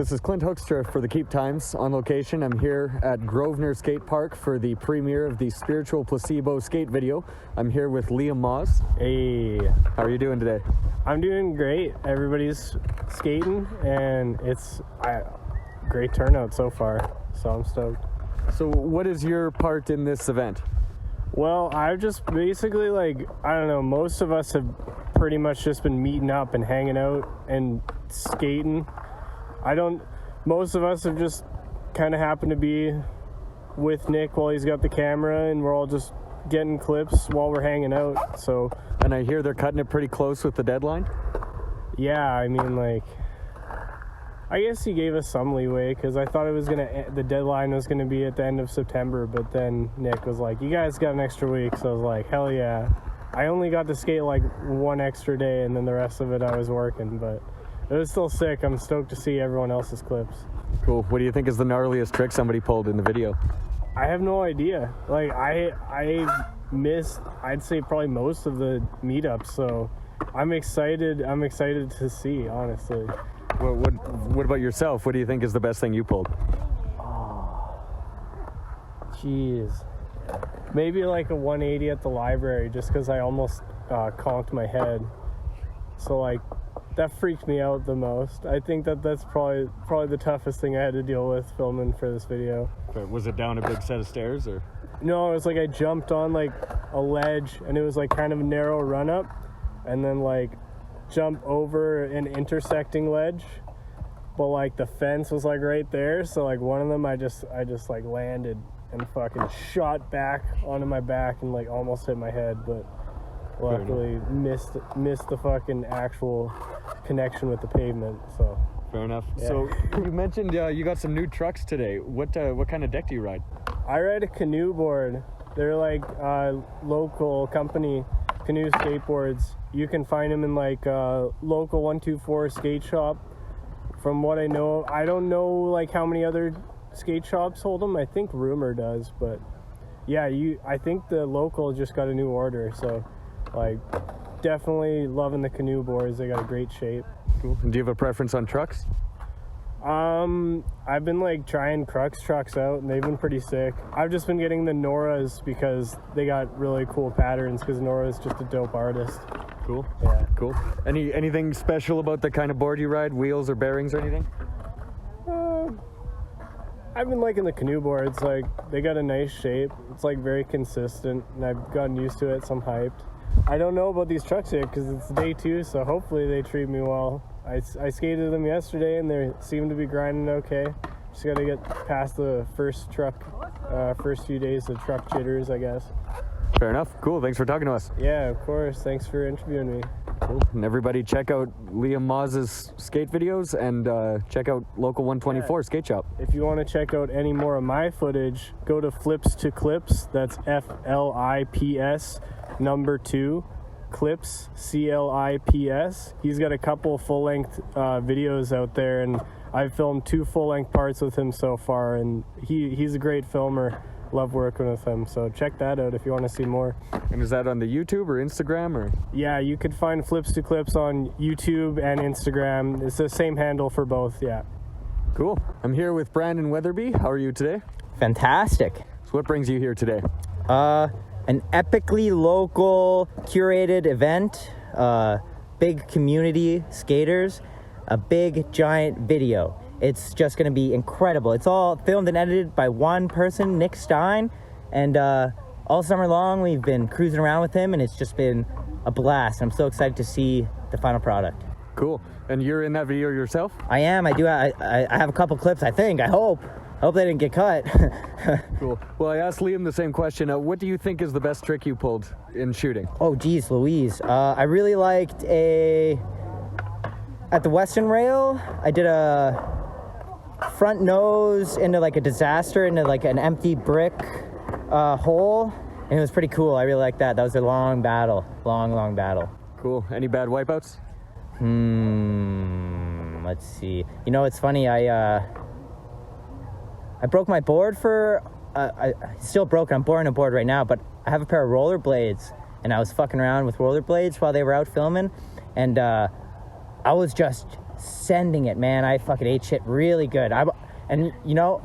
This is Clint Hoekstra for the Keep Times on location. I'm here at Grosvenor Skate Park for the premiere of the Spiritual Placebo skate video. I'm here with Liam Moss. Hey. How are you doing today? I'm doing great. Everybody's skating and it's great turnout so far, so I'm stoked. So what is your part in this event? Well, I've just basically I don't know, most of us have pretty much just been meeting up and hanging out and skating. Most of us have just kind of happened to be with Nick while he's got the camera, and we're all just getting clips while we're hanging out. So, and I hear they're cutting it pretty close with the deadline? Yeah, I mean, I guess he gave us some leeway because I thought the deadline was gonna be at the end of September, but then Nick was like, "You guys got an extra week," so I was like, "Hell yeah!" I only got to skate one extra day, and then the rest of it I was working, but it was still sick. I'm stoked to see everyone else's clips. Cool. What do you think is the gnarliest trick somebody pulled in the video? I have no idea. I missed, I'd say, probably most of the meetups, so I'm excited to see, honestly. What about yourself? What do you think is the best thing you pulled? Oh, jeez. Maybe a 180 at the library, just because I almost conked my head. So that freaked me out the most. I think that's probably the toughest thing I had to deal with filming for this video. Was it down a big set of stairs, or? No, it was I jumped on a ledge, and it was kind of a narrow run up, and then jump over an intersecting ledge, but the fence was right there, so one of them I just landed and fucking shot back onto my back and almost hit my head, but luckily missed the fucking actual connection with the pavement. So fair enough. Yeah. So you mentioned you got some new trucks today. What kind of deck do you ride? I ride a canoe board. They're local company canoe skateboards. You can find them in local 124 skate shop. From what I know, I don't know how many other skate shops hold them. I think Rumor does, but yeah, I think the local just got a new order, so definitely loving the canoe boards. They got a great shape. Cool. And do you have a preference on trucks? I've been trying Crux trucks out, and they've been pretty sick. I've just been getting the Noras because they got really cool patterns, because Nora's just a dope artist. Cool. Yeah. Cool. Anything special about the kind of board you ride? Wheels or bearings or anything? I've been liking the canoe boards. They got a nice shape. It's very consistent, and I've gotten used to it, so I'm hyped. I don't know about these trucks yet because it's day 2, so hopefully they treat me well. I skated them yesterday, and they seem to be grinding okay. Just got to get past the first few days of truck jitters, I guess. Fair enough. Cool. Thanks for talking to us. Yeah, of course. Thanks for interviewing me. Cool. And everybody check out Liam Moss's skate videos, and check out Local 124 Skate Shop. If you want to check out any more of my footage, go to Flips to Clips. That's FLIPS number 2. Clips, CLIPS. He's got a couple full-length videos out there, and I've filmed 2 full-length parts with him so far, and he's a great filmer. Love working with him, so check that out if you want to see more. And is that on the YouTube or Instagram, or? Yeah, you could find Flips to Clips on YouTube and Instagram. It's the same handle for both, yeah. Cool. I'm here with Brandon Weatherby. How are you today? Fantastic. So what brings you here today? An epically local curated event, big community skaters, a big giant video. It's just going to be incredible. It's all filmed and edited by one person, Nick Stein, and all summer long we've been cruising around with him, and it's just been a blast. I'm so excited to see the final product. Cool. And you're in that video yourself? I am. I do. I have a couple clips, I think. I hope they didn't get cut. Cool. Well, I asked Liam the same question. What do you think is the best trick you pulled in shooting? Oh, geez, Louise. I really liked at the Western Rail, I did a front nose into a disaster, into an empty brick hole, and it was pretty cool. I really liked that. That was a long battle. Long battle. Cool. Any bad wipeouts? Let's see. It's funny. I broke my board it's still broken. I'm boring a board right now, but I have a pair of rollerblades, and I was fucking around with rollerblades while they were out filming, and I was just sending it, man. I fucking ate shit really good. And you know,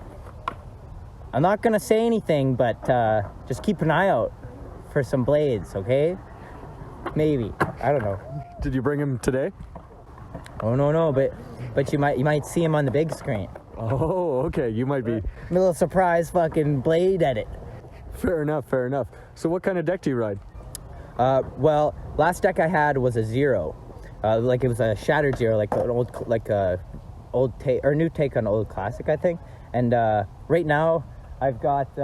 I'm not gonna say anything, but just keep an eye out for some blades, okay? Maybe, I don't know. Did you bring him today? Oh no, but you might see him on the big screen. Oh, okay. You might be. A little surprise fucking blade edit. Fair enough. So what kind of deck do you ride? Well, last deck I had was a zero. Like it was a shattered zero, like an old take or new take on old classic, I think. And right now I've got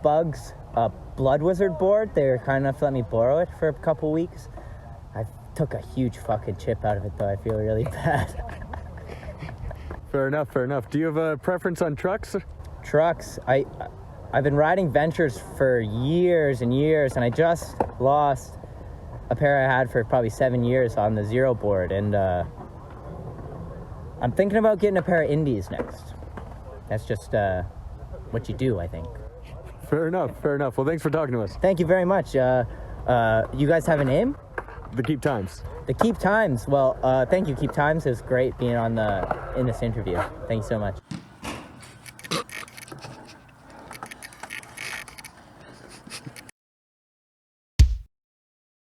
Bugs Blood Wizard board. They're kind enough to let me borrow it for a couple weeks. I took a huge fucking chip out of it though. I feel really bad. Fair enough. Do you have a preference on trucks? Trucks. I've been riding Ventures for years and years, and I just lost a pair I had for probably 7 years on the zero board, and I'm thinking about getting a pair of Indies next. That's just what you do, I think. Fair enough. Well, thanks for talking to us. Thank you very much. You guys have a name? The Keep Times. The Keep Times. Well, thank you, Keep Times. It was great being in this interview. Thank you so much.